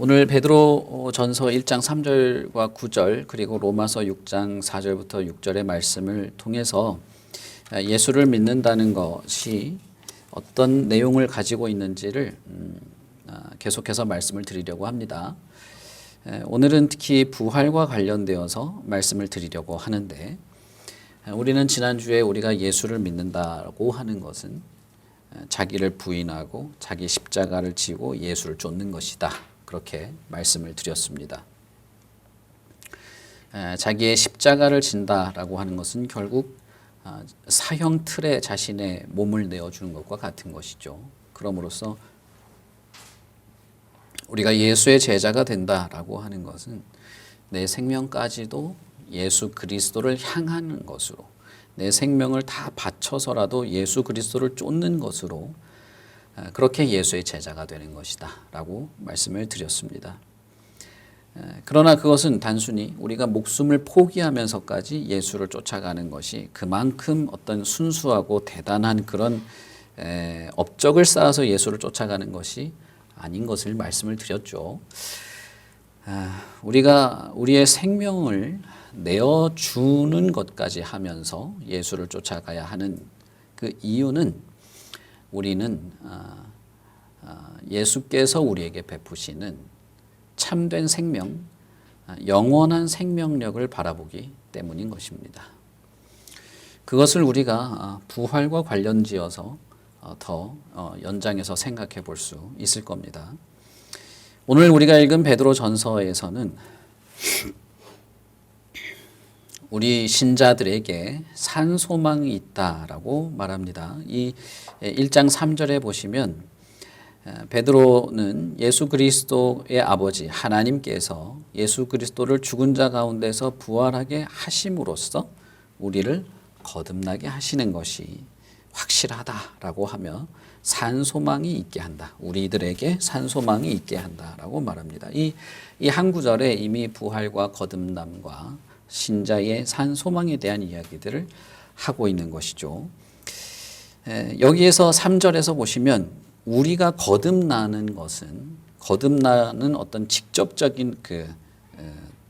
오늘 베드로 전서 1장 3절과 9절 그리고 로마서 6장 4절부터 6절의 말씀을 통해서 예수를 믿는다는 것이 어떤 내용을 가지고 있는지를 계속해서 말씀을 드리려고 합니다. 오늘은 특히 부활과 관련되어서 말씀을 드리려고 하는데, 우리는 지난주에 우리가 예수를 믿는다고 하는 것은 자기를 부인하고 자기 십자가를 지고 예수를 쫓는 것이다, 그렇게 말씀을 드렸습니다. 자기의 십자가를 진다라고 하는 것은 결국 사형 틀에 자신의 몸을 내어주는 것과 같은 것이죠. 그럼으로써 우리가 예수의 제자가 된다라고 하는 것은 내 생명까지도 예수 그리스도를 향하는 것으로, 내 생명을 다 바쳐서라도 예수 그리스도를 쫓는 것으로, 그렇게 예수의 제자가 되는 것이다 라고 말씀을 드렸습니다. 그러나 그것은 단순히 우리가 목숨을 포기하면서까지 예수를 쫓아가는 것이 그만큼 어떤 순수하고 대단한 그런 업적을 쌓아서 예수를 쫓아가는 것이 아닌 것을 말씀을 드렸죠. 우리가 우리의 생명을 내어주는 것까지 하면서 예수를 쫓아가야 하는 그 이유는, 우리는 예수께서 우리에게 베푸시는 참된 생명, 영원한 생명력을 바라보기 때문인 것입니다. 그것을 우리가 부활과 관련지어서 더 연장해서 생각해 볼 수 있을 겁니다. 오늘 우리가 읽은 베드로 전서에서는 우리 신자들에게 산 소망이 있다라고 말합니다. 이 1장 3절에 보시면 베드로는 예수 그리스도의 아버지 하나님께서 예수 그리스도를 죽은 자 가운데서 부활하게 하심으로써 우리를 거듭나게 하시는 것이 확실하다라고 하며 산 소망이 있게 한다, 우리들에게 산 소망이 있게 한다라고 말합니다. 이 한 구절에 이미 부활과 거듭남과 신자의 산 소망에 대한 이야기들을 하고 있는 것이죠. 여기에서 3절에서 보시면 우리가 거듭나는 것은, 거듭나는 어떤 직접적인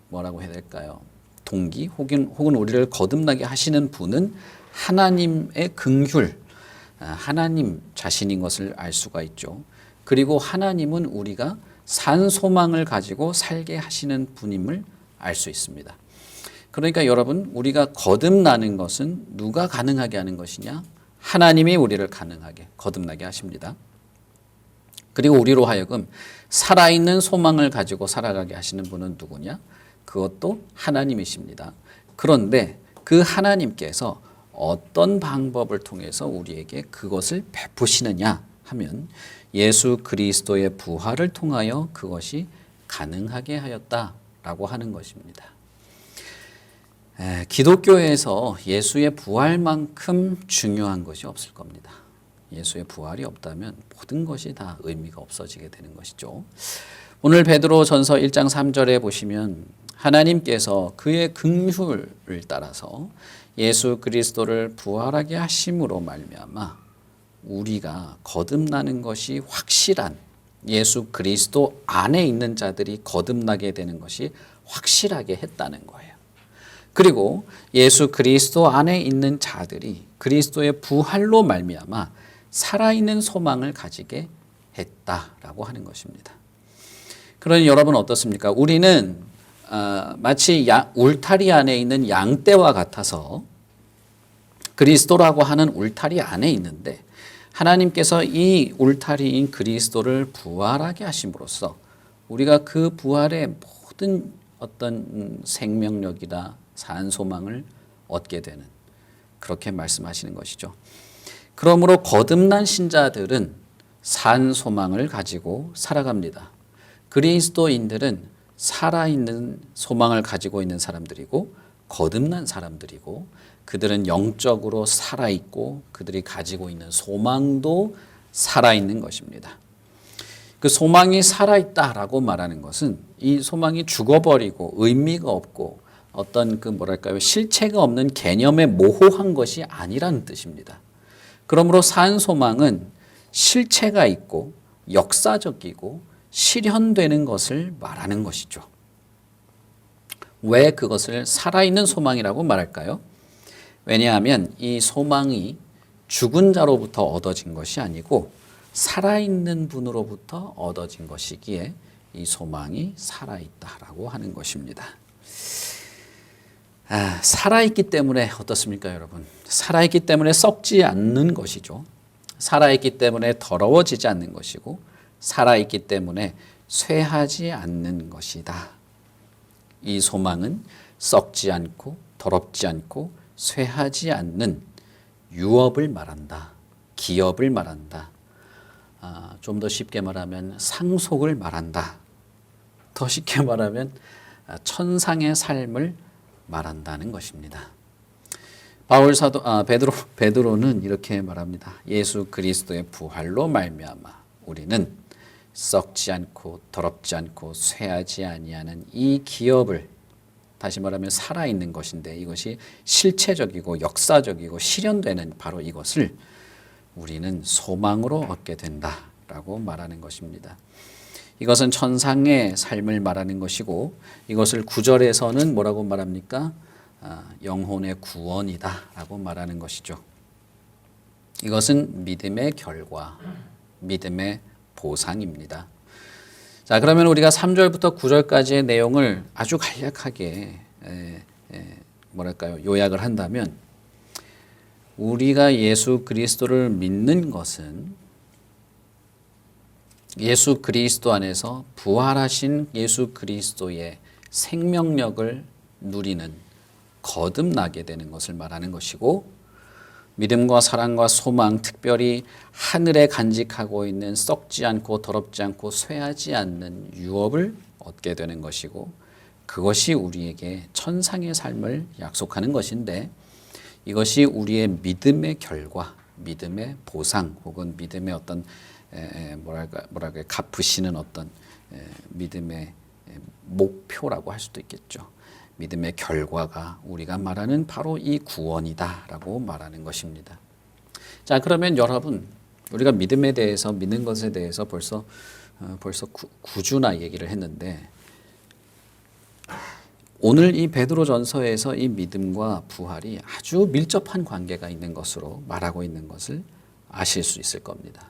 뭐라고 해야 될까요? 동기 혹은 우리를 거듭나게 하시는 분은 하나님의 긍휼, 하나님 자신인 것을 알 수가 있죠. 그리고 하나님은 우리가 산 소망을 가지고 살게 하시는 분임을 알 수 있습니다. 그러니까 여러분, 우리가 거듭나는 것은 누가 가능하게 하는 것이냐? 하나님이 우리를 가능하게 거듭나게 하십니다. 그리고 우리로 하여금 살아있는 소망을 가지고 살아가게 하시는 분은 누구냐? 그것도 하나님이십니다. 그런데 그 하나님께서 어떤 방법을 통해서 우리에게 그것을 베푸시느냐 하면 예수 그리스도의 부활을 통하여 그것이 가능하게 하였다라고 하는 것입니다. 기독교에서 예수의 부활만큼 중요한 것이 없을 겁니다. 예수의 부활이 없다면 모든 것이 다 의미가 없어지게 되는 것이죠. 오늘 베드로 전서 1장 3절에 보시면 하나님께서 그의 긍휼을 따라서 예수 그리스도를 부활하게 하심으로 말미암아 우리가 거듭나는 것이 확실한, 예수 그리스도 안에 있는 자들이 거듭나게 되는 것이 확실하게 했다는 거예요. 그리고 예수 그리스도 안에 있는 자들이 그리스도의 부활로 말미암아 살아있는 소망을 가지게 했다라고 하는 것입니다. 그러니 여러분 어떻습니까? 우리는 마치 울타리 안에 있는 양떼와 같아서 그리스도라고 하는 울타리 안에 있는데, 하나님께서 이 울타리인 그리스도를 부활하게 하심으로써 우리가 그 부활의 모든 어떤 생명력이나 산 소망을 얻게 되는, 그렇게 말씀하시는 것이죠. 그러므로 거듭난 신자들은 산 소망을 가지고 살아갑니다. 그리스도인들은 살아있는 소망을 가지고 있는 사람들이고 거듭난 사람들이고, 그들은 영적으로 살아있고 그들이 가지고 있는 소망도 살아있는 것입니다. 그 소망이 살아있다라고 말하는 것은 이 소망이 죽어버리고 의미가 없고 어떤 실체가 없는 개념에 모호한 것이 아니라는 뜻입니다. 그러므로 산 소망은 실체가 있고 역사적이고 실현되는 것을 말하는 것이죠. 왜 그것을 살아있는 소망이라고 말할까요? 왜냐하면 이 소망이 죽은 자로부터 얻어진 것이 아니고 살아있는 분으로부터 얻어진 것이기에 이 소망이 살아있다라고 하는 것입니다. 살아있기 때문에 어떻습니까, 여러분? 살아있기 때문에 썩지 않는 것이죠. 살아있기 때문에 더러워지지 않는 것이고 살아있기 때문에 쇠하지 않는 것이다. 이 소망은 썩지 않고 더럽지 않고 쇠하지 않는 유업을 말한다. 기업을 말한다. 좀 더 쉽게 말하면 상속을 말한다. 더 쉽게 말하면 천상의 삶을 말한다는 것입니다. 바울 사도 베드로는 이렇게 말합니다. 예수 그리스도의 부활로 말미암아 우리는 썩지 않고 더럽지 않고 쇠하지 아니하는 이 기업을, 다시 말하면 살아있는 것인데 이것이 실체적이고 역사적이고 실현되는 바로 이것을 우리는 소망으로 얻게 된다라고 말하는 것입니다. 이것은 천상의 삶을 말하는 것이고 이것을 9절에서는 뭐라고 말합니까? 영혼의 구원이다라고 말하는 것이죠. 이것은 믿음의 결과, 믿음의 보상입니다. 자, 그러면 우리가 3절부터 9절까지의 내용을 아주 간략하게 요약을 한다면 우리가 예수 그리스도를 믿는 것은 예수 그리스도 안에서 부활하신 예수 그리스도의 생명력을 누리는, 거듭나게 되는 것을 말하는 것이고, 믿음과 사랑과 소망, 특별히 하늘에 간직하고 있는 썩지 않고 더럽지 않고 쇠하지 않는 유업을 얻게 되는 것이고, 그것이 우리에게 천상의 삶을 약속하는 것인데, 이것이 우리의 믿음의 결과, 믿음의 보상 혹은 믿음의 어떤 갚으시는 어떤 믿음의 목표라고 할 수도 있겠죠. 믿음의 결과가 우리가 말하는 바로 이 구원이다라고 말하는 것입니다. 자, 그러면 여러분, 우리가 믿음에 대해서, 믿는 것에 대해서 벌써 9주나 얘기를 했는데, 오늘 이 베드로전서에서 이 믿음과 부활이 아주 밀접한 관계가 있는 것으로 말하고 있는 것을 아실 수 있을 겁니다.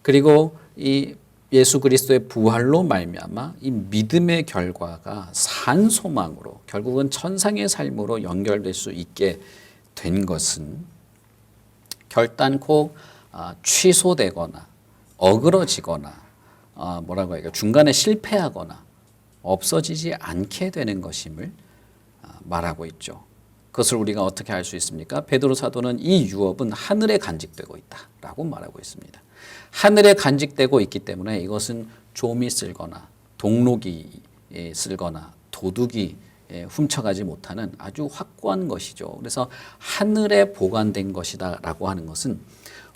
그리고 이 예수 그리스도의 부활로 말미암아 이 믿음의 결과가 산 소망으로, 결국은 천상의 삶으로 연결될 수 있게 된 것은 결단코 취소되거나 어그러지거나 중간에 실패하거나 없어지지 않게 되는 것임을 말하고 있죠. 그것을 우리가 어떻게 알 수 있습니까? 베드로 사도는 이 유업은 하늘에 간직되고 있다라고 말하고 있습니다. 하늘에 간직되고 있기 때문에 이것은 좀이 쓸거나 동록이 쓸거나 도둑이 훔쳐가지 못하는 아주 확고한 것이죠. 그래서 하늘에 보관된 것이다라고 하는 것은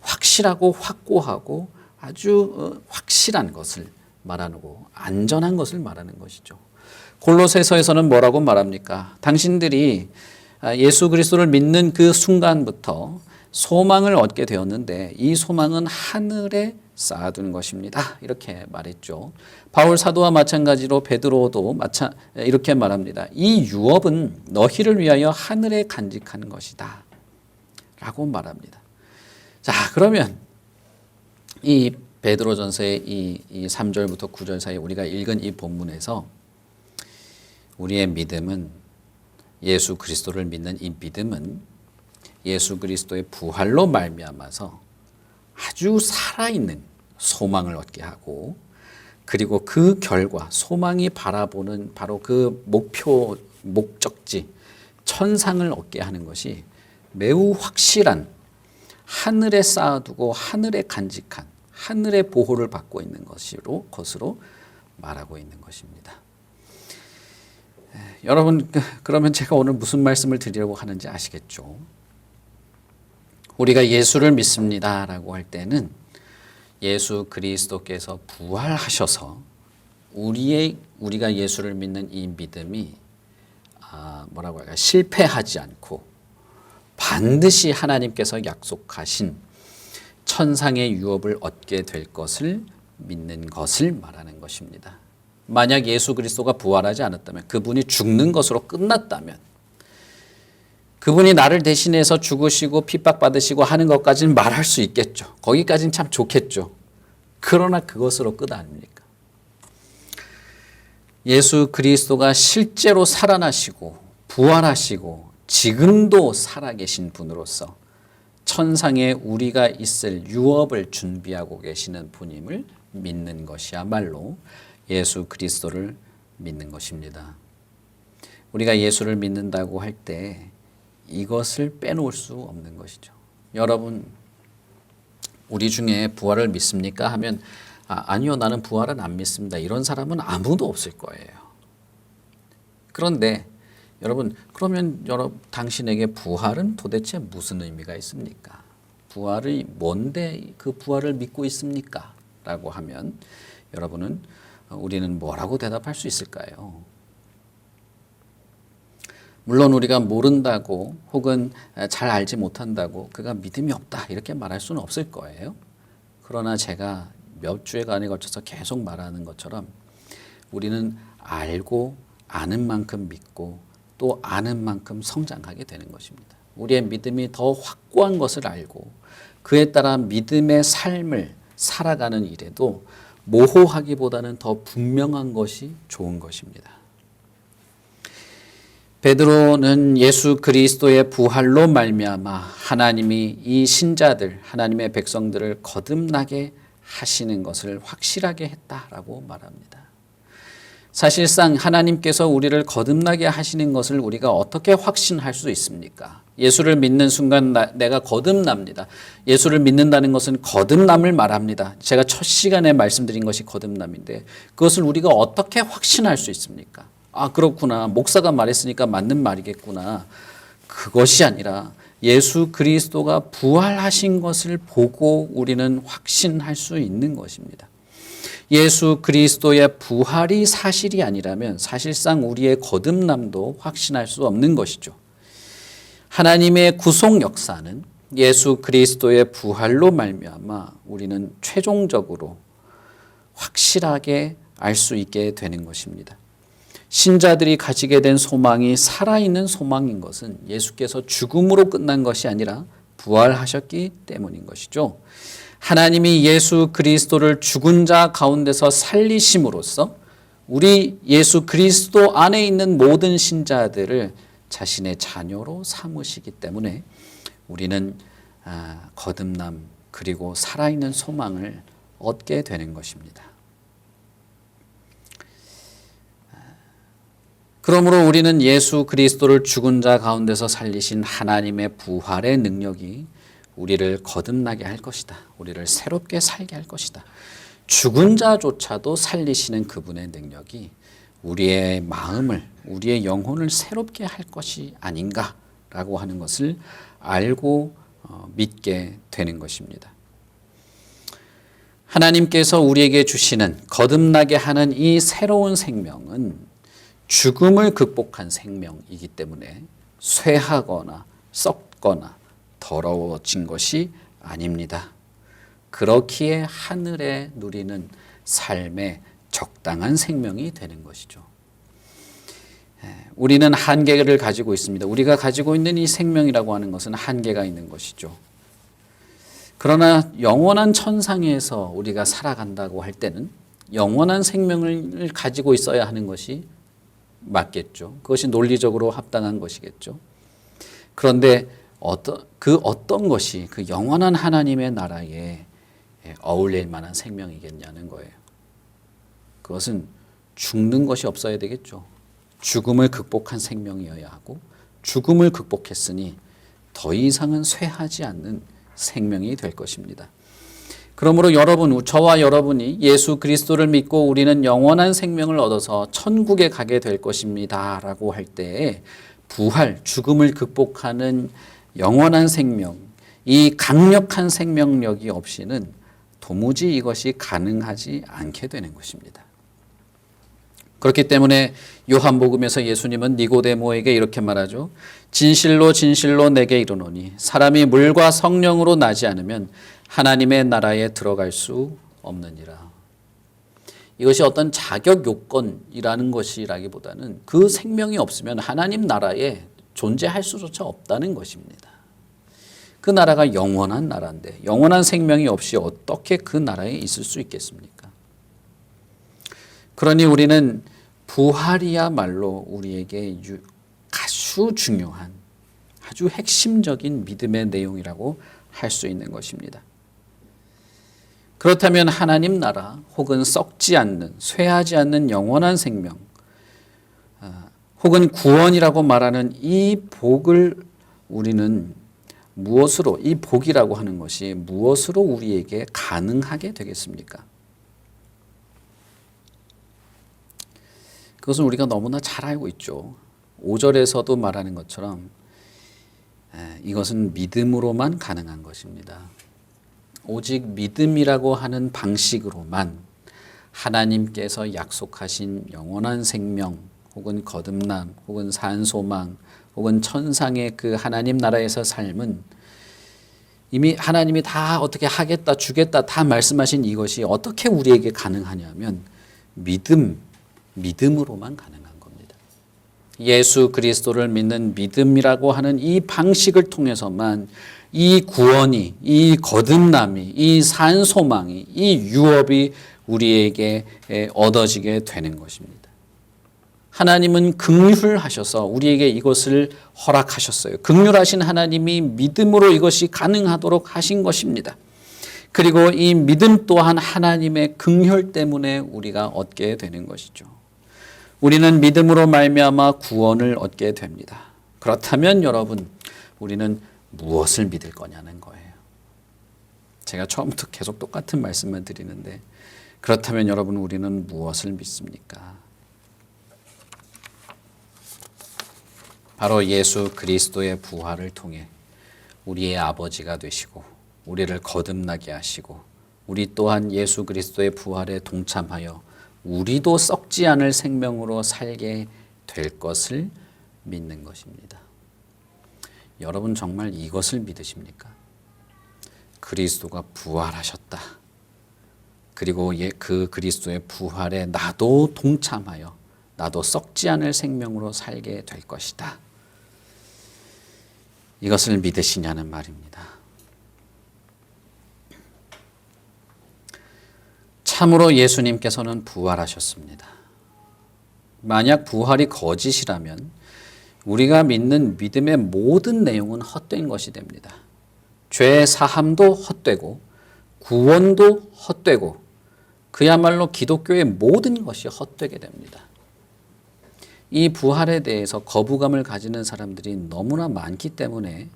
확실하고 확고하고 아주 확실한 것을 말하고 안전한 것을 말하는 것이죠. 골로새서에서는 뭐라고 말합니까? 당신들이 예수 그리스도를 믿는 그 순간부터 소망을 얻게 되었는데 이 소망은 하늘에 쌓아둔 것입니다. 이렇게 말했죠. 바울 사도와 마찬가지로 베드로도 이렇게 말합니다. 이 유업은 너희를 위하여 하늘에 간직한 것이다 라고 말합니다. 자, 그러면 이 베드로전서의 이 3절부터 9절 사이 우리가 읽은 이 본문에서 우리의 믿음은, 예수 그리스도를 믿는 이 믿음은 예수 그리스도의 부활로 말미암아서 아주 살아있는 소망을 얻게 하고, 그리고 그 결과 소망이 바라보는 바로 그 목적지 천상을 얻게 하는 것이 매우 확실한, 하늘에 쌓아두고 하늘에 간직한, 하늘의 보호를 받고 있는 것으로 말하고 있는 것입니다. 여러분, 그러면 제가 오늘 무슨 말씀을 드리려고 하는지 아시겠죠? 우리가 예수를 믿습니다라고 할 때는 예수 그리스도께서 부활하셔서 우리가 예수를 믿는 이 믿음이 실패하지 않고 반드시 하나님께서 약속하신 천상의 유업을 얻게 될 것을 믿는 것을 말하는 것입니다. 만약 예수 그리스도가 부활하지 않았다면, 그분이 죽는 것으로 끝났다면, 그분이 나를 대신해서 죽으시고 핍박받으시고 하는 것까지는 말할 수 있겠죠. 거기까지는 참 좋겠죠. 그러나 그것으로 끝 아닙니까? 예수 그리스도가 실제로 살아나시고 부활하시고 지금도 살아계신 분으로서 천상에 우리가 있을 유업을 준비하고 계시는 분임을 믿는 것이야말로 예수 그리스도를 믿는 것입니다. 우리가 예수를 믿는다고 할 때 이것을 빼놓을 수 없는 것이죠. 여러분, 우리 중에 부활을 믿습니까? 하면 아니요, 나는 부활은 안 믿습니다. 이런 사람은 아무도 없을 거예요. 그런데 여러분, 그러면 당신에게 부활은 도대체 무슨 의미가 있습니까? 부활이 뭔데 그 부활을 믿고 있습니까? 라고 하면 여러분은 우리는 뭐라고 대답할 수 있을까요? 물론 우리가 모른다고 혹은 잘 알지 못한다고 그가 믿음이 없다 이렇게 말할 수는 없을 거예요. 그러나 제가 몇 주에간에 걸쳐서 계속 말하는 것처럼 우리는 알고 아는 만큼 믿고 또 아는 만큼 성장하게 되는 것입니다. 우리의 믿음이 더 확고한 것을 알고 그에 따라 믿음의 삶을 살아가는 일에도 모호하기보다는 더 분명한 것이 좋은 것입니다. 베드로는 예수 그리스도의 부활로 말미암아 하나님이 이 신자들, 하나님의 백성들을 거듭나게 하시는 것을 확실하게 했다라고 말합니다. 사실상 하나님께서 우리를 거듭나게 하시는 것을 우리가 어떻게 확신할 수 있습니까? 예수를 믿는 순간 내가 거듭납니다. 예수를 믿는다는 것은 거듭남을 말합니다. 제가 첫 시간에 말씀드린 것이 거듭남인데 그것을 우리가 어떻게 확신할 수 있습니까? 아, 그렇구나. 목사가 말했으니까 맞는 말이겠구나. 그것이 아니라 예수 그리스도가 부활하신 것을 보고 우리는 확신할 수 있는 것입니다. 예수 그리스도의 부활이 사실이 아니라면 사실상 우리의 거듭남도 확신할 수 없는 것이죠. 하나님의 구속 역사는 예수 그리스도의 부활로 말미암아 우리는 최종적으로 확실하게 알 수 있게 되는 것입니다. 신자들이 가지게 된 소망이 살아있는 소망인 것은 예수께서 죽음으로 끝난 것이 아니라 부활하셨기 때문인 것이죠. 하나님이 예수 그리스도를 죽은 자 가운데서 살리심으로써 우리 예수 그리스도 안에 있는 모든 신자들을 자신의 자녀로 삼으시기 때문에 우리는 거듭남 그리고 살아있는 소망을 얻게 되는 것입니다. 그러므로 우리는 예수 그리스도를 죽은 자 가운데서 살리신 하나님의 부활의 능력이 우리를 거듭나게 할 것이다. 우리를 새롭게 살게 할 것이다. 죽은 자조차도 살리시는 그분의 능력이 우리의 마음을, 우리의 영혼을 새롭게 할 것이 아닌가라고 하는 것을 알고 믿게 되는 것입니다. 하나님께서 우리에게 주시는 거듭나게 하는 이 새로운 생명은 죽음을 극복한 생명이기 때문에 쇠하거나 썩거나 더러워진 것이 아닙니다. 그렇기에 하늘에 누리는 삶의 적당한 생명이 되는 것이죠. 우리는 한계를 가지고 있습니다. 우리가 가지고 있는 이 생명이라고 하는 것은 한계가 있는 것이죠. 그러나 영원한 천상에서 우리가 살아간다고 할 때는 영원한 생명을 가지고 있어야 하는 것이 맞겠죠. 그것이 논리적으로 합당한 것이겠죠. 그런데 어떤 것이 그 영원한 하나님의 나라에 어울릴 만한 생명이겠냐는 거예요. 그것은 죽는 것이 없어야 되겠죠. 죽음을 극복한 생명이어야 하고 죽음을 극복했으니 더 이상은 쇠하지 않는 생명이 될 것입니다. 그러므로 저와 여러분이 예수 그리스도를 믿고 우리는 영원한 생명을 얻어서 천국에 가게 될 것입니다 라고 할 때에 부활, 죽음을 극복하는 영원한 생명, 이 강력한 생명력이 없이는 도무지 이것이 가능하지 않게 되는 것입니다. 그렇기 때문에 요한복음에서 예수님은 니고데모에게 이렇게 말하죠. 진실로 진실로 내게 이르노니 사람이 물과 성령으로 나지 않으면 하나님의 나라에 들어갈 수 없느니라. 이것이 어떤 자격 요건이라는 것이라기보다는 그 생명이 없으면 하나님 나라에 존재할 수조차 없다는 것입니다. 그 나라가 영원한 나라인데 영원한 생명이 없이 어떻게 그 나라에 있을 수 있겠습니까? 그러니 우리는 부활이야말로 우리에게 아주 중요한 아주 핵심적인 믿음의 내용이라고 할 수 있는 것입니다. 그렇다면 하나님 나라 혹은 썩지 않는 쇠하지 않는 영원한 생명 혹은 구원이라고 말하는 이 복을 우리는 무엇으로 이 복이라고 하는 것이 무엇으로 우리에게 가능하게 되겠습니까? 그것은 우리가 너무나 잘 알고 있죠. 5절에서도 말하는 것처럼 이것은 믿음으로만 가능한 것입니다. 오직 믿음이라고 하는 방식으로만 하나님께서 약속하신 영원한 생명 혹은 거듭남 혹은 산소망 혹은 천상의 그 하나님 나라에서 삶은 이미 하나님이 다 어떻게 하겠다 주겠다 다 말씀하신 이것이 어떻게 우리에게 가능하냐면 믿음으로만 가능한 겁니다. 예수 그리스도를 믿는 믿음이라고 하는 이 방식을 통해서만 이 구원이, 이 거듭남이, 이 산소망이, 이 유업이 우리에게 얻어지게 되는 것입니다. 하나님은 긍휼하셔서 우리에게 이것을 허락하셨어요. 긍휼하신 하나님이 믿음으로 이것이 가능하도록 하신 것입니다. 그리고 이 믿음 또한 하나님의 긍휼 때문에 우리가 얻게 되는 것이죠. 우리는 믿음으로 말미암아 구원을 얻게 됩니다. 그렇다면 여러분, 우리는 무엇을 믿을 거냐는 거예요. 제가 처음부터 계속 똑같은 말씀만 드리는데 그렇다면 여러분 우리는 무엇을 믿습니까? 바로 예수 그리스도의 부활을 통해 우리의 아버지가 되시고 우리를 거듭나게 하시고 우리 또한 예수 그리스도의 부활에 동참하여 우리도 썩지 않을 생명으로 살게 될 것을 믿는 것입니다. 여러분 정말 이것을 믿으십니까? 그리스도가 부활하셨다. 그리고 그 그리스도의 부활에 나도 동참하여 나도 썩지 않을 생명으로 살게 될 것이다. 이것을 믿으시냐는 말입니다. 참으로 예수님께서는 부활하셨습니다. 만약 부활이 거짓이라면 우리가 믿는 믿음의 모든 내용은 헛된 것이 됩니다. 죄 사함도 헛되고 구원도 헛되고 그야말로 기독교의 모든 것이 헛되게 됩니다. 이 부활에 대해서 거부감을 가지는 사람들이 너무나 많기 때문에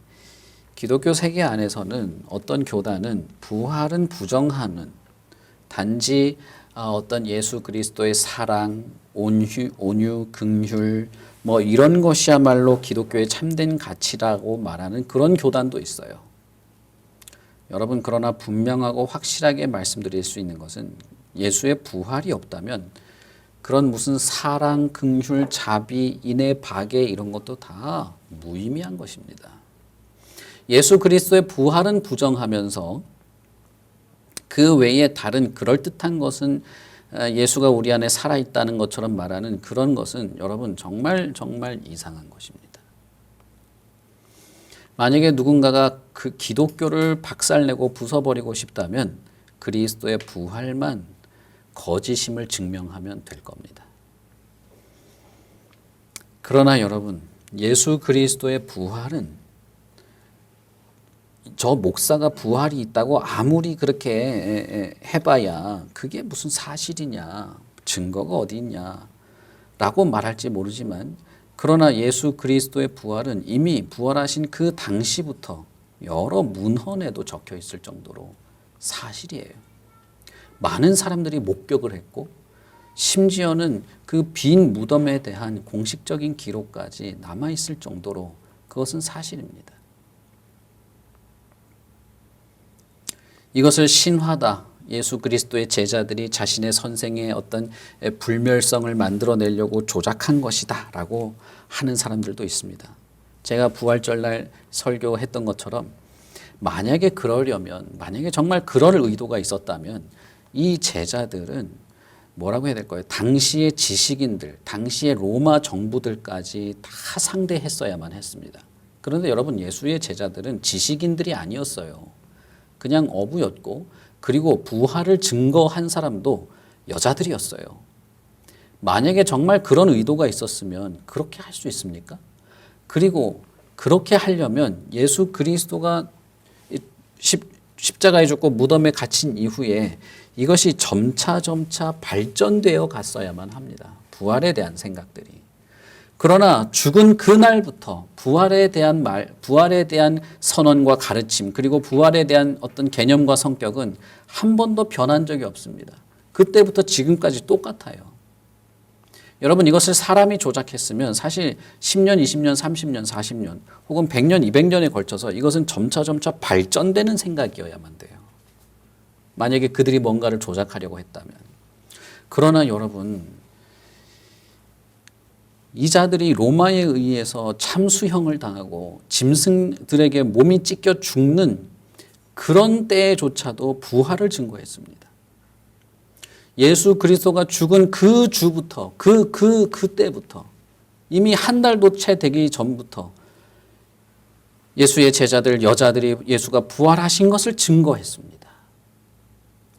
기독교 세계 안에서는 어떤 교단은 부활은 부정하는 단지 어떤 예수 그리스도의 사랑, 온유, 긍휼 뭐 이런 것이야말로 기독교의 참된 가치라고 말하는 그런 교단도 있어요. 여러분 그러나 분명하고 확실하게 말씀드릴 수 있는 것은 예수의 부활이 없다면 그런 무슨 사랑, 긍휼, 자비, 인애, 박애 이런 것도 다 무의미한 것입니다. 예수 그리스도의 부활은 부정하면서 그 외에 다른 그럴듯한 것은 예수가 우리 안에 살아있다는 것처럼 말하는 그런 것은 여러분 정말 이상한 것입니다. 만약에 누군가가 그 기독교를 박살내고 부숴버리고 싶다면 그리스도의 부활만 거짓임을 증명하면 될 겁니다. 그러나 여러분 예수 그리스도의 부활은 저 목사가 부활이 있다고 아무리 그렇게 해봐야 그게 무슨 사실이냐 증거가 어디 있냐 라고 말할지 모르지만 그러나 예수 그리스도의 부활은 이미 부활하신 그 당시부터 여러 문헌에도 적혀 있을 정도로 사실이에요. 많은 사람들이 목격을 했고 심지어는 그 빈 무덤에 대한 공식적인 기록까지 남아있을 정도로 그것은 사실입니다. 이것을 신화다. 예수 그리스도의 제자들이 자신의 선생의 어떤 불멸성을 만들어내려고 조작한 것이다 라고 하는 사람들도 있습니다. 제가 부활절날 설교했던 것처럼 만약에 정말 그럴 의도가 있었다면 이 제자들은 뭐라고 해야 될까요? 당시의 지식인들, 당시의 로마 정부들까지 다 상대했어야만 했습니다. 그런데 여러분, 예수의 제자들은 지식인들이 아니었어요. 그냥 어부였고, 그리고 부활을 증거한 사람도 여자들이었어요. 만약에 정말 그런 의도가 있었으면 그렇게 할 수 있습니까? 그리고 그렇게 하려면 예수 그리스도가 십자가에 죽고 무덤에 갇힌 이후에 이것이 점차 발전되어 갔어야만 합니다. 부활에 대한 생각들이. 그러나 죽은 그날부터 부활에 대한 부활에 대한 선언과 가르침, 그리고 부활에 대한 어떤 개념과 성격은 한 번도 변한 적이 없습니다. 그때부터 지금까지 똑같아요. 여러분, 이것을 사람이 조작했으면 사실 10년, 20년, 30년, 40년 혹은 100년, 200년에 걸쳐서 이것은 점차 발전되는 생각이어야만 돼요. 만약에 그들이 뭔가를 조작하려고 했다면. 그러나 여러분, 이 자들이 로마에 의해서 참수형을 당하고 짐승들에게 몸이 찢겨 죽는 그런 때조차도 부활을 증거했습니다. 예수 그리스도가 죽은 그 주부터, 그때부터, 이미 한 달도 채 되기 전부터 예수의 제자들, 여자들이 예수가 부활하신 것을 증거했습니다.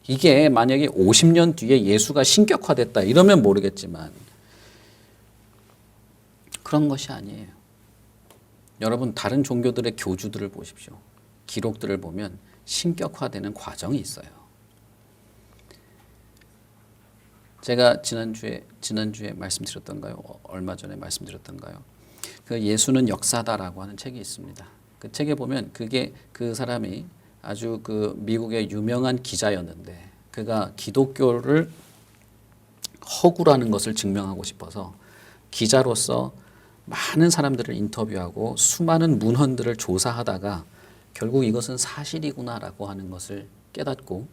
이게 만약에 50년 뒤에 예수가 신격화됐다 이러면 모르겠지만 그런 것이 아니에요. 여러분, 다른 종교들의 교주들을 보십시오. 기록들을 보면 신격화되는 과정이 있어요. 제가 지난주에 말씀드렸던가요? 얼마 전에 말씀드렸던가요? 그 예수는 역사다라고 하는 책이 있습니다. 그 책에 보면 그 사람이 아주 그 미국의 유명한 기자였는데 그가 기독교를 허구라는 것을 증명하고 싶어서 기자로서 많은 사람들을 인터뷰하고 수많은 문헌들을 조사하다가 결국 이것은 사실이구나라고 하는 것을 깨닫고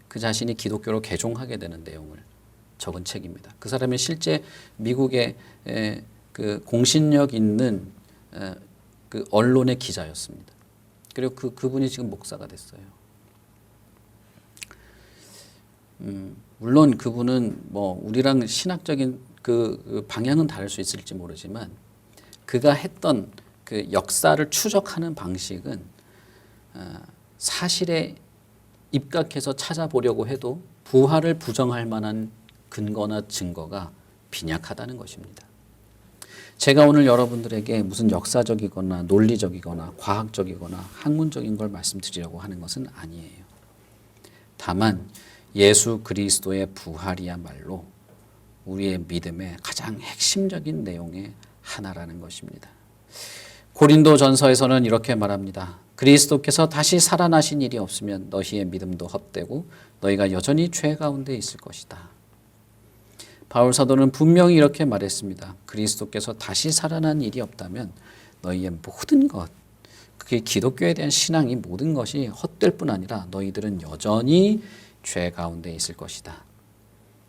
그 자신이 기독교로 개종하게 되는 내용을 적은 책입니다. 그 사람이 실제 미국의 그 공신력 있는 그 언론의 기자였습니다. 그리고 그분이 지금 목사가 됐어요. 물론 그분은 뭐 우리랑 신학적인 그 방향은 다를 수 있을지 모르지만 그가 했던 그 역사를 추적하는 방식은 사실에 입각해서 찾아보려고 해도 부활을 부정할 만한 근거나 증거가 빈약하다는 것입니다. 제가 오늘 여러분들에게 무슨 역사적이거나 논리적이거나 과학적이거나 학문적인 걸 말씀드리려고 하는 것은 아니에요. 다만 예수 그리스도의 부활이야말로 우리의 믿음의 가장 핵심적인 내용의 하나라는 것입니다. 고린도전서에서는 이렇게 말합니다. 그리스도께서 다시 살아나신 일이 없으면 너희의 믿음도 헛되고 너희가 여전히 죄 가운데 있을 것이다. 바울 사도는 분명히 이렇게 말했습니다. 그리스도께서 다시 살아난 일이 없다면 너희의 모든 것, 그게 기독교에 대한 신앙이 모든 것이 헛될 뿐 아니라 너희들은 여전히 죄 가운데 있을 것이다.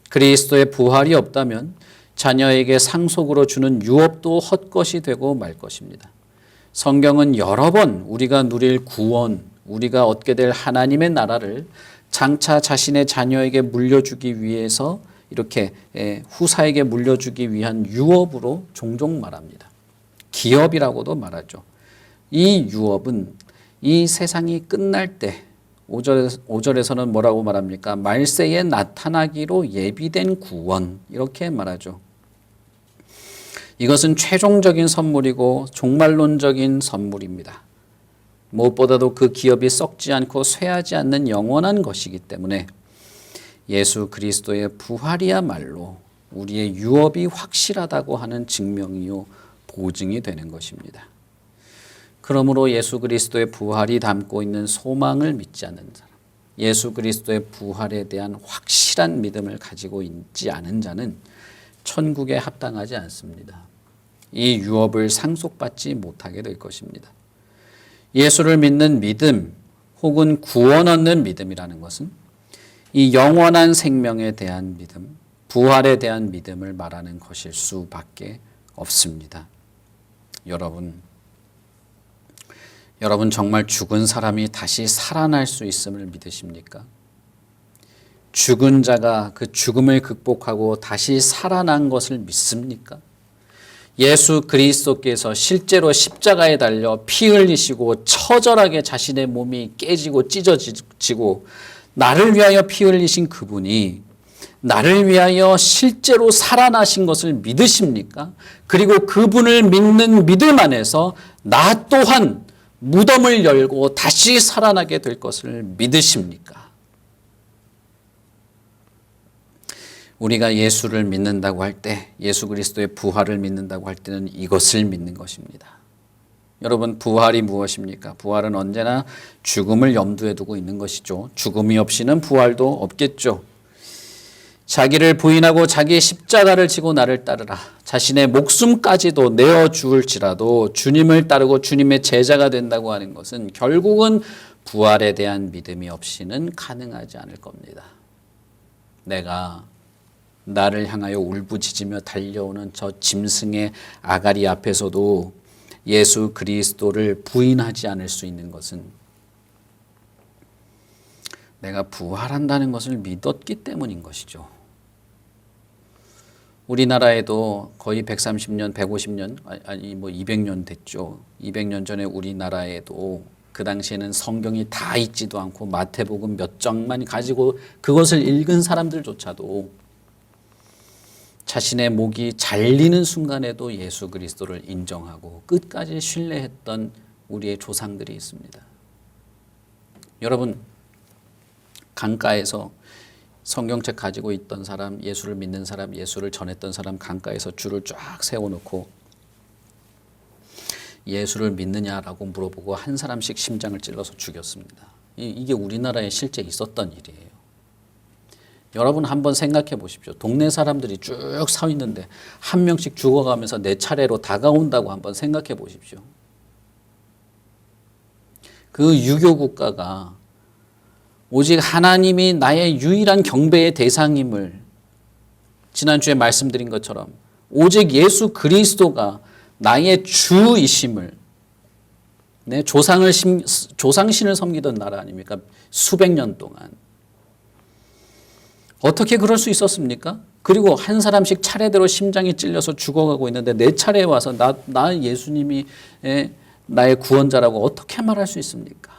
그리스도의 부활이 없다면 자녀에게 상속으로 주는 유업도 헛것이 되고 말 것입니다. 성경은 여러 번 우리가 누릴 구원, 우리가 얻게 될 하나님의 나라를 장차 자신의 자녀에게 물려주기 위해서 이렇게 후사에게 물려주기 위한 유업으로 종종 말합니다. 기업이라고도 말하죠. 이 유업은 이 세상이 끝날 때 5절에서는 뭐라고 말합니까? 말세에 나타나기로 예비된 구원 이렇게 말하죠. 이것은 최종적인 선물이고 종말론적인 선물입니다. 무엇보다도 그 기업이 썩지 않고 쇠하지 않는 영원한 것이기 때문에 예수 그리스도의 부활이야말로 우리의 유업이 확실하다고 하는 증명이요 보증이 되는 것입니다. 그러므로 예수 그리스도의 부활이 담고 있는 소망을 믿지 않는 사람, 예수 그리스도의 부활에 대한 확실한 믿음을 가지고 있지 않은 자는 천국에 합당하지 않습니다. 이 유업을 상속받지 못하게 될 것입니다. 예수를 믿는 믿음 혹은 구원 얻는 믿음이라는 것은 이 영원한 생명에 대한 믿음, 부활에 대한 믿음을 말하는 것일 수밖에 없습니다. 여러분 정말 죽은 사람이 다시 살아날 수 있음을 믿으십니까? 죽은 자가 그 죽음을 극복하고 다시 살아난 것을 믿습니까? 예수 그리스도께서 실제로 십자가에 달려 피 흘리시고 처절하게 자신의 몸이 깨지고 찢어지고 나를 위하여 피 흘리신 그분이 나를 위하여 실제로 살아나신 것을 믿으십니까? 그리고 그분을 믿는 믿음 안에서 나 또한 무덤을 열고 다시 살아나게 될 것을 믿으십니까? 우리가 예수를 믿는다고 할 때, 예수 그리스도의 부활을 믿는다고 할 때는 이것을 믿는 것입니다. 여러분, 부활이 무엇입니까? 부활은 언제나 죽음을 염두에 두고 있는 것이죠. 죽음이 없이는 부활도 없겠죠. 자기를 부인하고 자기의 십자가를 지고 나를 따르라. 자신의 목숨까지도 내어줄지라도 주님을 따르고 주님의 제자가 된다고 하는 것은 결국은 부활에 대한 믿음이 없이는 가능하지 않을 겁니다. 내가 나를 향하여 울부짖으며 달려오는 저 짐승의 아가리 앞에서도 예수 그리스도를 부인하지 않을 수 있는 것은 내가 부활한다는 것을 믿었기 때문인 것이죠. 우리나라에도 거의 130년, 150년, 아니 200년 됐죠. 200년 전에 우리나라에도 그 당시에는 성경이 다 있지도 않고 마태복음 몇 장만 가지고 그것을 읽은 사람들조차도 자신의 목이 잘리는 순간에도 예수 그리스도를 인정하고 끝까지 신뢰했던 우리의 조상들이 있습니다. 여러분, 강가에서 성경책 가지고 있던 사람, 예수를 믿는 사람, 예수를 전했던 사람 강가에서 줄을 쫙 세워놓고 예수를 믿느냐라고 물어보고 한 사람씩 심장을 찔러서 죽였습니다. 이게 우리나라에 실제 있었던 일이에요. 여러분 한번 생각해 보십시오. 동네 사람들이 쭉 서 있는데 한 명씩 죽어가면서 내 차례로 다가온다고 한번 생각해 보십시오. 그 유교 국가가 오직 하나님이 나의 유일한 경배의 대상임을 지난주에 말씀드린 것처럼 오직 예수 그리스도가 나의 주이심을 내 조상신을 섬기던 나라 아닙니까? 수백 년 동안. 어떻게 그럴 수 있었습니까? 그리고 한 사람씩 차례대로 심장이 찔려서 죽어가고 있는데 내 차례에 와서 나 예수님이 나의 구원자라고 어떻게 말할 수 있습니까?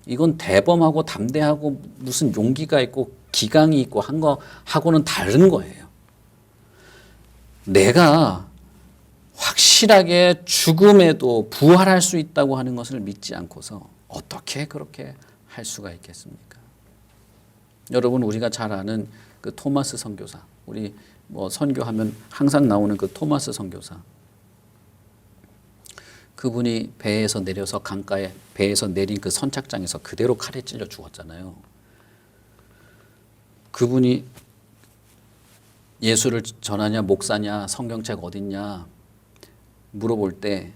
이건 대범하고 담대하고 무슨 용기가 있고 기강이 있고 한 거하고는 다른 거예요. 내가 확실하게 죽음에도 부활할 수 있다고 하는 것을 믿지 않고서 어떻게 그렇게 할 수가 있겠습니까? 여러분, 우리가 잘 아는 그 토마스 선교사, 우리 선교하면 항상 나오는 그 토마스 선교사, 그분이 배에서 내려서 강가에 배에서 내린 그 선착장에서 그대로 칼에 찔려 죽었잖아요. 그분이 예수를 전하냐, 목사냐, 성경책 어딨냐 물어볼 때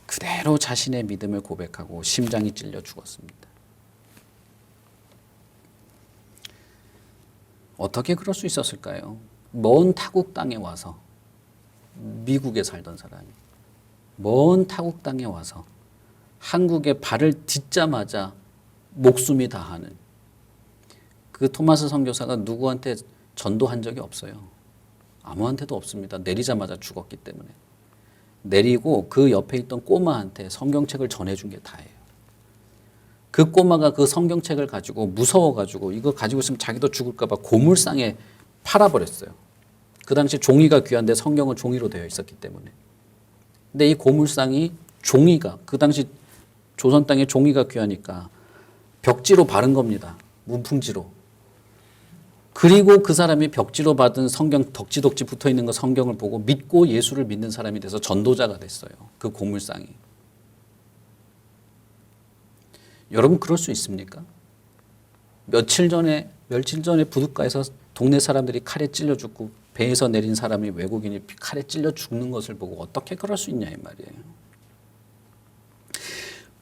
그대로 자신의 믿음을 고백하고 심장이 찔려 죽었습니다. 어떻게 그럴 수 있었을까요? 먼 타국 땅에 와서, 미국에 살던 사람이 먼 타국 땅에 와서 한국에 발을 딛자마자 목숨이 다하는 그 토마스 선교사가 누구한테 전도한 적이 없어요. 아무한테도 없습니다. 내리자마자 죽었기 때문에. 내리고 그 옆에 있던 꼬마한테 성경책을 전해준 게 다예요. 그 꼬마가 그 성경책을 가지고 무서워가지고 이거 가지고 있으면 자기도 죽을까 봐 고물상에 팔아버렸어요. 그 당시 종이가 귀한데 성경은 종이로 되어 있었기 때문에. 근데 이 고물상이 종이가 그 당시 조선 땅에 종이가 귀하니까 벽지로 바른 겁니다. 문풍지로. 그리고 그 사람이 벽지로 받은 성경 덕지덕지 붙어있는 거 성경을 보고 믿고 예수를 믿는 사람이 돼서 전도자가 됐어요. 그 고물상이. 여러분 그럴 수 있습니까? 며칠 전에 부둣가에서 동네 사람들이 칼에 찔려 죽고 배에서 내린 사람이 외국인이 칼에 찔려 죽는 것을 보고 어떻게 그럴 수 있냐 이 말이에요.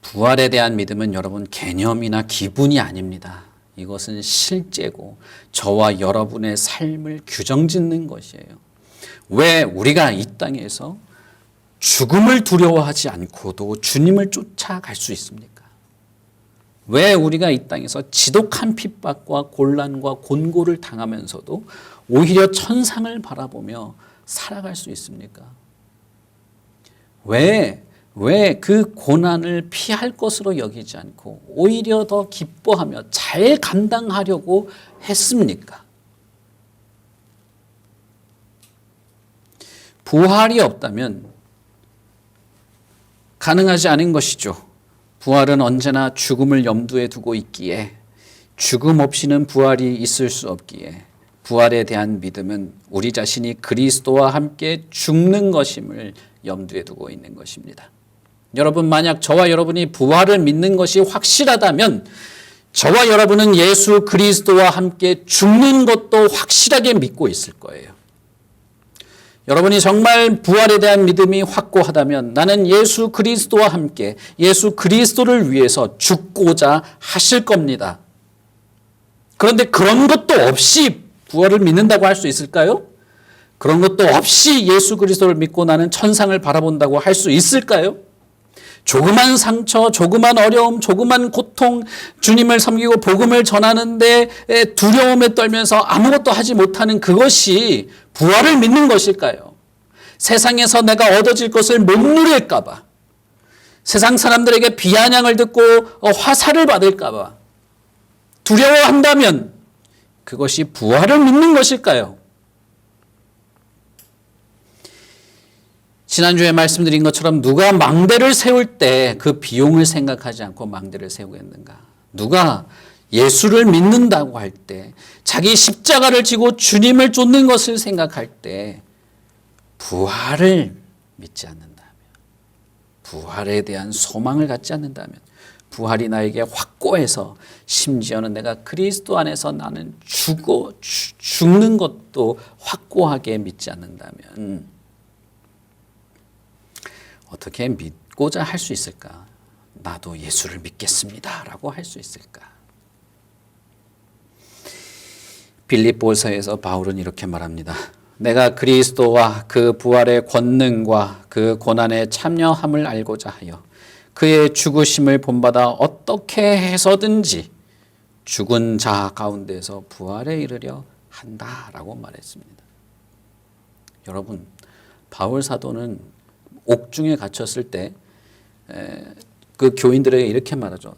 부활에 대한 믿음은 여러분 개념이나 기분이 아닙니다. 이것은 실제고 저와 여러분의 삶을 규정짓는 것이에요. 왜 우리가 이 땅에서 죽음을 두려워하지 않고도 주님을 쫓아갈 수 있습니까? 왜 우리가 이 땅에서 지독한 핍박과 곤란과 곤고를 당하면서도 오히려 천상을 바라보며 살아갈 수 있습니까? 왜 그 고난을 피할 것으로 여기지 않고 오히려 더 기뻐하며 잘 감당하려고 했습니까? 부활이 없다면 가능하지 않은 것이죠. 부활은 언제나 죽음을 염두에 두고 있기에 죽음 없이는 부활이 있을 수 없기에 부활에 대한 믿음은 우리 자신이 그리스도와 함께 죽는 것임을 염두에 두고 있는 것입니다. 여러분, 만약 저와 여러분이 부활을 믿는 것이 확실하다면 저와 여러분은 예수 그리스도와 함께 죽는 것도 확실하게 믿고 있을 거예요. 여러분이 정말 부활에 대한 믿음이 확고하다면 나는 예수 그리스도와 함께 예수 그리스도를 위해서 죽고자 하실 겁니다. 그런데 그런 것도 없이 부활을 믿는다고 할 수 있을까요? 그런 것도 없이 예수 그리스도를 믿고 나는 천상을 바라본다고 할 수 있을까요? 조그만 상처, 조그만 어려움, 조그만 고통, 주님을 섬기고 복음을 전하는데 두려움에 떨면서 아무것도 하지 못하는 그것이 부활을 믿는 것일까요? 세상에서 내가 얻어질 것을 못 누릴까 봐, 세상 사람들에게 비아냥을 듣고 화살을 받을까 봐 두려워한다면 그것이 부활을 믿는 것일까요? 지난주에 말씀드린 것처럼 누가 망대를 세울 때 그 비용을 생각하지 않고 망대를 세우겠는가? 누가 예수를 믿는다고 할 때 자기 십자가를 지고 주님을 쫓는 것을 생각할 때 부활을 믿지 않는다면, 부활에 대한 소망을 갖지 않는다면, 부활이 나에게 확고해서 심지어는 내가 그리스도 안에서 나는 죽는 것도 확고하게 믿지 않는다면 어떻게 믿고자 할 수 있을까? 나도 예수를 믿겠습니다 라고 할 수 있을까? 빌립보서에서 바울은 이렇게 말합니다. 내가 그리스도와 그 부활의 권능과 그 고난에 참여함을 알고자 하여 그의 죽으심을 본받아 어떻게 해서든지 죽은 자 가운데서 부활에 이르려 한다라고 말했습니다. 여러분, 바울 사도는 옥중에 갇혔을 때 그 교인들에게 이렇게 말하죠.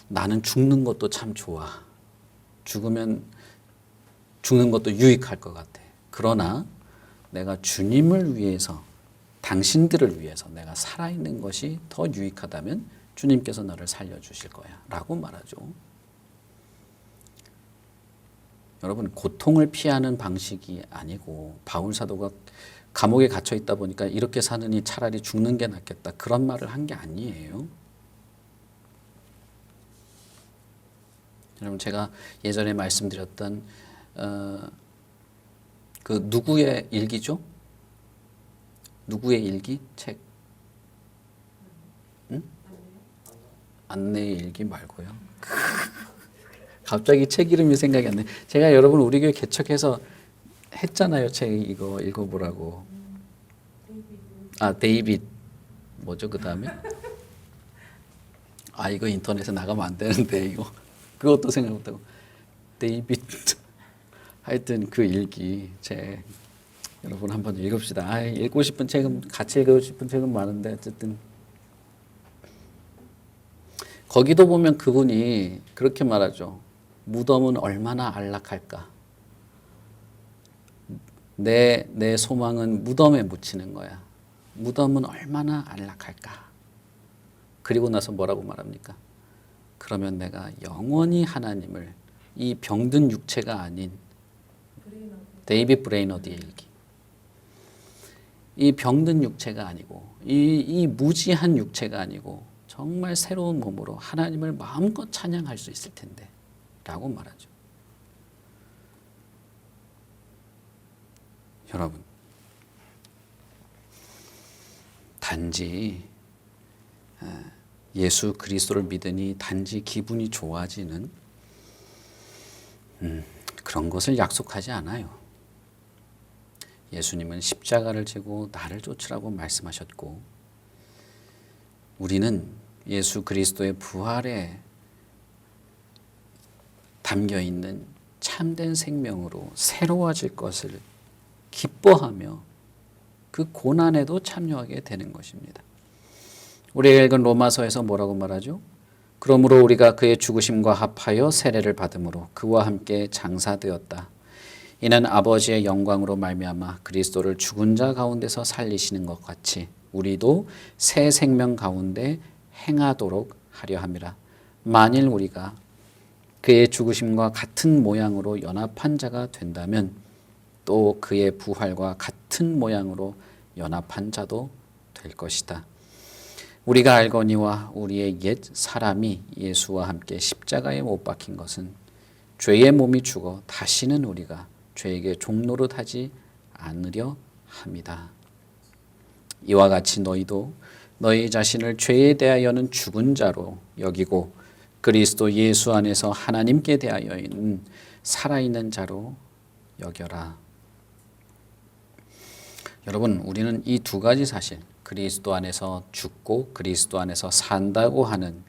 나는 죽는 것도 참 좋아. 죽으면 죽는 것도 유익할 것 같아. 그러나 내가 주님을 위해서, 당신들을 위해서 내가 살아있는 것이 더 유익하다면 주님께서 너를 살려주실 거야 라고 말하죠. 여러분, 고통을 피하는 방식이 아니고 바울 사도가 감옥에 갇혀 있다 보니까 이렇게 사느니 차라리 죽는 게 낫겠다 그런 말을 한 게 아니에요. 여러분, 제가 예전에 말씀드렸던 그 누구의 일기죠? 누구의 일기? 책? 응? 안내의 일기 말고요. 갑자기 책 이름이 생각이 안 나요. 제가 여러분 우리 교회 개척해서 했잖아요. 책 이거 읽어보라고. 데이빗 뭐죠 그 다음에? 이거 인터넷에 나가면 안 되는데 이거 그것도 생각 못하고 데이빗 하여튼 그 일기 책 여러분 한번 읽읍시다. 읽고 싶은 책은 같이 읽고 싶은 책은 많은데 어쨌든 거기도 보면 그분이 그렇게 말하죠. 무덤은 얼마나 안락할까. 내 소망은 무덤에 묻히는 거야. 무덤은 얼마나 안락할까. 그리고 나서 뭐라고 말합니까? 그러면 내가 영원히 하나님을 이 병든 육체가 아닌 데이빗 브레이너드의 일기. 이 병든 육체가 아니고 이 무지한 육체가 아니고 정말 새로운 몸으로 하나님을 마음껏 찬양할 수 있을 텐데 라고 말하죠. 여러분, 단지 예수 그리스도를 믿으니 단지 기분이 좋아지는 그런 것을 약속하지 않아요. 예수님은 십자가를 지고 나를 쫓으라고 말씀하셨고 우리는 예수 그리스도의 부활에 담겨 있는 참된 생명으로 새로워질 것을 기뻐하며 그 고난에도 참여하게 되는 것입니다. 우리가 읽은 로마서에서 뭐라고 말하죠? 그러므로 우리가 그의 죽으심과 합하여 세례를 받음으로 그와 함께 장사되었다. 이는 아버지의 영광으로 말미암아 그리스도를 죽은 자 가운데서 살리시는 것 같이 우리도 새 생명 가운데 행하도록 하려 함이라. 만일 우리가 그의 죽으심과 같은 모양으로 연합한 자가 된다면 또 그의 부활과 같은 모양으로 연합한 자도 될 것이다. 우리가 알거니와 우리의 옛 사람이 예수와 함께 십자가에 못 박힌 것은 죄의 몸이 죽어 다시는 우리가 죄에게 종노릇하지 않으려 함이다. 이와 같이 너희도 너희 자신을 죄에 대하여는 죽은 자로 여기고 그리스도 예수 안에서 하나님께 대하여는 살아있는 자로 여겨라. 여러분, 우리는 이 두 가지 사실, 그리스도 안에서 죽고 그리스도 안에서 산다고 하는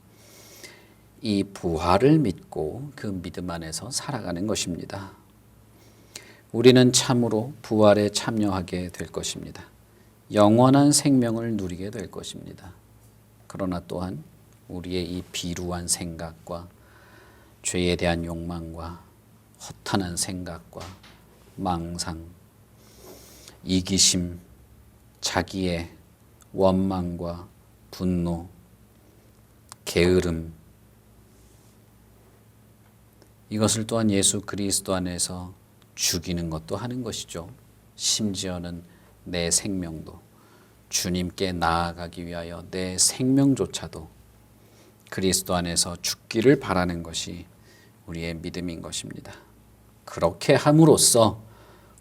이 부활을 믿고 그 믿음 안에서 살아가는 것입니다. 우리는 참으로 부활에 참여하게 될 것입니다. 영원한 생명을 누리게 될 것입니다. 그러나 또한 우리의 이 비루한 생각과 죄에 대한 욕망과 허탄한 생각과 망상, 이기심, 자기의 원망과 분노, 게으름, 이것을 또한 예수 그리스도 안에서 죽이는 것도 하는 것이죠. 심지어는 내 생명도, 주님께 나아가기 위하여 내 생명조차도 그리스도 안에서 죽기를 바라는 것이 우리의 믿음인 것입니다. 그렇게 함으로써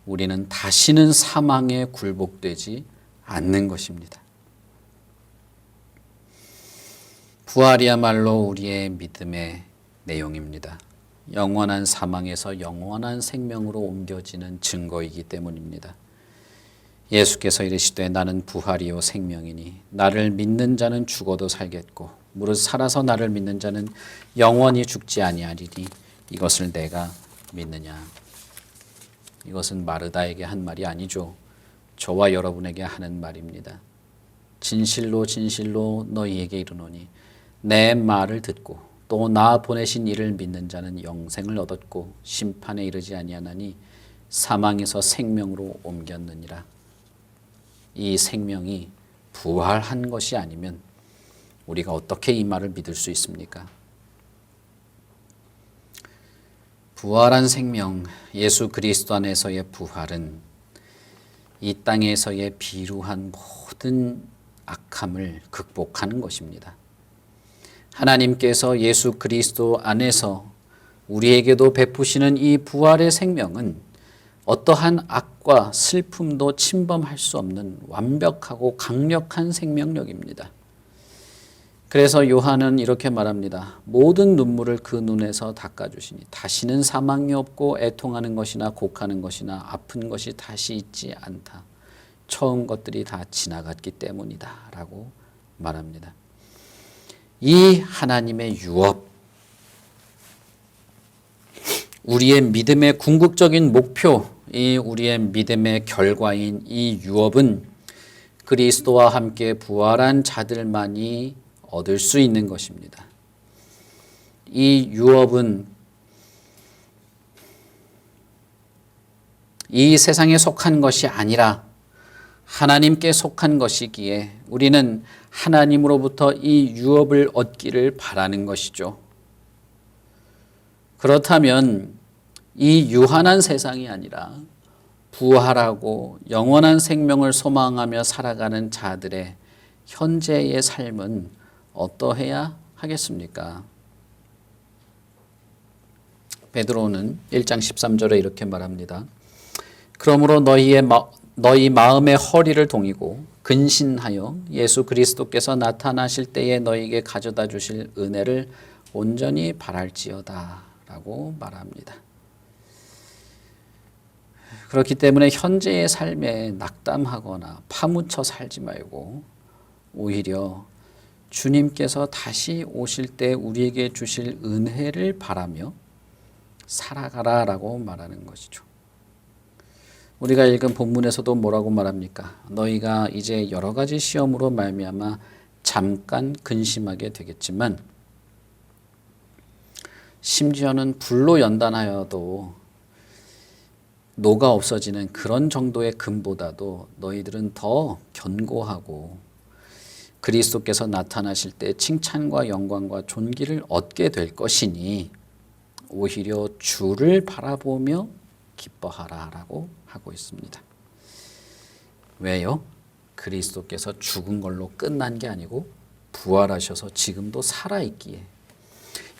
우리는 다시는 사망에 굴복되지 않는 것입니다. 부활이야말로 우리의 믿음의 내용입니다. 영원한 사망에서 영원한 생명으로 옮겨지는 증거이기 때문입니다. 예수께서 이르시되 나는 부활이요 생명이니 나를 믿는 자는 죽어도 살겠고 무릇 살아서 나를 믿는 자는 영원히 죽지 아니하리니 이것을 내가 믿느냐. 이것은 마르다에게 한 말이 아니죠. 저와 여러분에게 하는 말입니다. 진실로 진실로 너희에게 이르노니 내 말을 듣고 또 나 보내신 이를 믿는 자는 영생을 얻었고 심판에 이르지 아니하나니 사망에서 생명으로 옮겼느니라. 이 생명이 부활한 것이 아니면 우리가 어떻게 이 말을 믿을 수 있습니까? 부활한 생명, 예수 그리스도 안에서의 부활은 이 땅에서의 비루한 모든 악함을 극복하는 것입니다. 하나님께서 예수 그리스도 안에서 우리에게도 베푸시는 이 부활의 생명은 어떠한 악과 슬픔도 침범할 수 없는 완벽하고 강력한 생명력입니다. 그래서 요한은 이렇게 말합니다. 모든 눈물을 그 눈에서 닦아주시니 다시는 사망이 없고 애통하는 것이나 곡하는 것이나 아픈 것이 다시 있지 않다. 처음 것들이 다 지나갔기 때문이다 라고 말합니다. 이 하나님의 유업, 우리의 믿음의 궁극적인 목표, 이 우리의 믿음의 결과인 이 유업은 그리스도와 함께 부활한 자들만이 얻을 수 있는 것입니다. 이 유업은 이 세상에 속한 것이 아니라 하나님께 속한 것이기에 우리는 하나님으로부터 이 유업을 얻기를 바라는 것이죠. 그렇다면 이 유한한 세상이 아니라 부활하고 영원한 생명을 소망하며 살아가는 자들의 현재의 삶은 어떠해야 하겠습니까? 베드로는 1장 13절에 이렇게 말합니다. 그러므로 너희 마음의 허리를 동이고 근신하여 예수 그리스도께서 나타나실 때에 너희에게 가져다 주실 은혜를 온전히 바랄지어다 라고 말합니다. 그렇기 때문에 현재의 삶에 낙담하거나 파묻혀 살지 말고 오히려 주님께서 다시 오실 때 우리에게 주실 은혜를 바라며 살아가라라고 말하는 것이죠. 우리가 읽은 본문에서도 뭐라고 말합니까? 너희가 이제 여러 가지 시험으로 말미암아 잠깐 근심하게 되겠지만 심지어는 불로 연단하여도 녹아 없어지는 그런 정도의 금보다도 너희들은 더 견고하고 그리스도께서 나타나실 때 칭찬과 영광과 존귀를 얻게 될 것이니 오히려 주를 바라보며 기뻐하라라고 하고 있습니다. 왜요? 그리스도께서 죽은 걸로 끝난 게 아니고 부활하셔서 지금도 살아있기에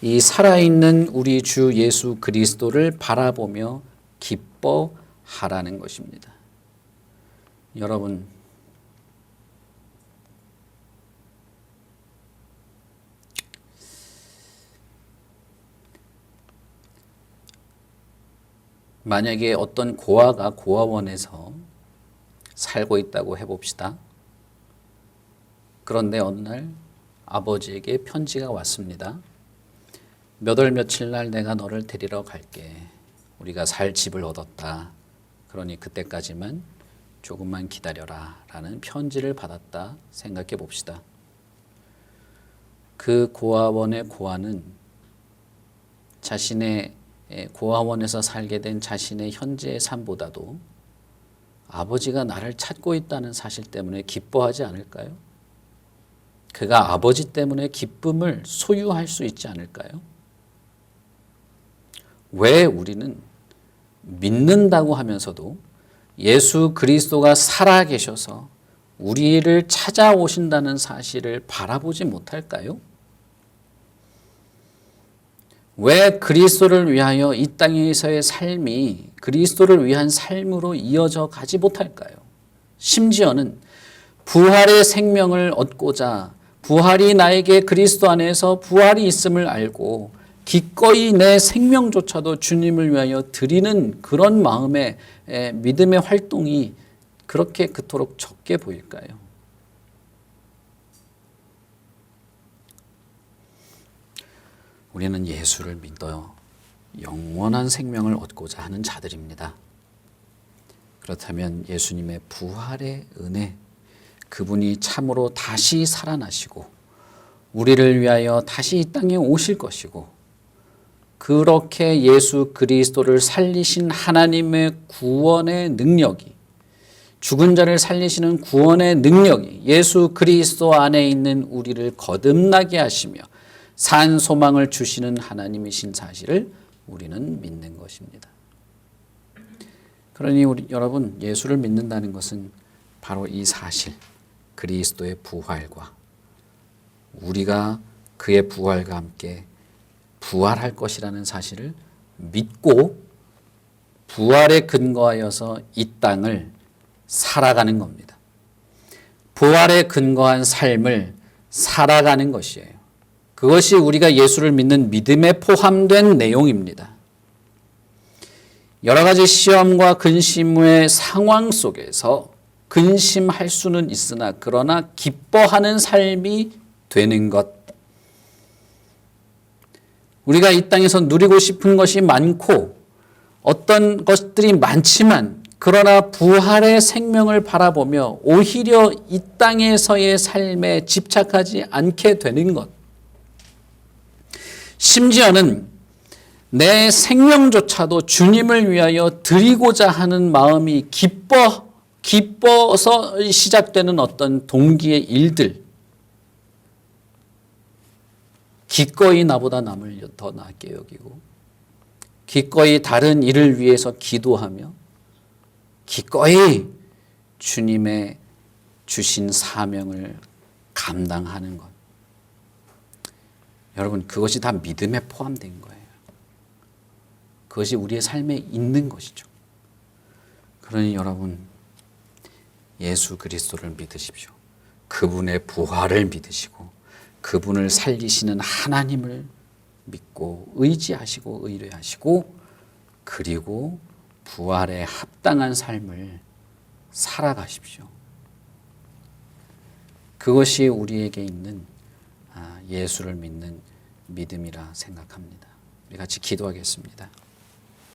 이 살아있는 우리 주 예수 그리스도를 바라보며 기뻐하라는 것입니다. 여러분, 만약에 어떤 고아가 고아원에서 살고 있다고 해봅시다. 그런데 어느 날 아버지에게 편지가 왔습니다. 몇 월 며칠 날 내가 너를 데리러 갈게. 우리가 살 집을 얻었다. 그러니 그때까지만 조금만 기다려라 라는 편지를 받았다 생각해 봅시다. 그 고아원의 고아는 자신의 고아원에서 살게 된 자신의 현재의 삶보다도 아버지가 나를 찾고 있다는 사실 때문에 기뻐하지 않을까요? 그가 아버지 때문에 기쁨을 소유할 수 있지 않을까요? 왜 우리는 믿는다고 하면서도 예수 그리스도가 살아계셔서 우리를 찾아오신다는 사실을 바라보지 못할까요? 왜 그리스도를 위하여 이 땅에서의 삶이 그리스도를 위한 삶으로 이어져 가지 못할까요? 심지어는 부활의 생명을 얻고자 부활이 나에게 그리스도 안에서 부활이 있음을 알고 기꺼이 내 생명조차도 주님을 위하여 드리는 그런 마음의 믿음의 활동이 그렇게 그토록 적게 보일까요? 우리는 예수를 믿어 영원한 생명을 얻고자 하는 자들입니다. 그렇다면 예수님의 부활의 은혜, 그분이 참으로 다시 살아나시고 우리를 위하여 다시 이 땅에 오실 것이고 그렇게 예수 그리스도를 살리신 하나님의 구원의 능력이 죽은 자를 살리시는 구원의 능력이 예수 그리스도 안에 있는 우리를 거듭나게 하시며 산 소망을 주시는 하나님이신 사실을 우리는 믿는 것입니다. 그러니 여러분, 예수를 믿는다는 것은 바로 이 사실, 그리스도의 부활과 우리가 그의 부활과 함께 부활할 것이라는 사실을 믿고 부활에 근거하여서 이 땅을 살아가는 겁니다. 부활에 근거한 삶을 살아가는 것이에요. 그것이 우리가 예수를 믿는 믿음에 포함된 내용입니다. 여러 가지 시험과 근심의 상황 속에서 근심할 수는 있으나 그러나 기뻐하는 삶이 되는 것. 우리가 이 땅에서 누리고 싶은 것이 많고 어떤 것들이 많지만 그러나 부활의 생명을 바라보며 오히려 이 땅에서의 삶에 집착하지 않게 되는 것. 심지어는 내 생명조차도 주님을 위하여 드리고자 하는 마음이 기뻐서 시작되는 어떤 동기의 일들, 기꺼이 나보다 남을 더 낫게 여기고 기꺼이 다른 일을 위해서 기도하며 기꺼이 주님의 주신 사명을 감당하는 것. 여러분, 그것이 다 믿음에 포함된 거예요. 그것이 우리의 삶에 있는 것이죠. 그러니 여러분, 예수 그리스도를 믿으십시오. 그분의 부활을 믿으시고 그분을 살리시는 하나님을 믿고 의지하시고 의뢰하시고 그리고 부활에 합당한 삶을 살아가십시오. 그것이 우리에게 있는 예수를 믿는 믿음이라 생각합니다. 우리 같이 기도하겠습니다.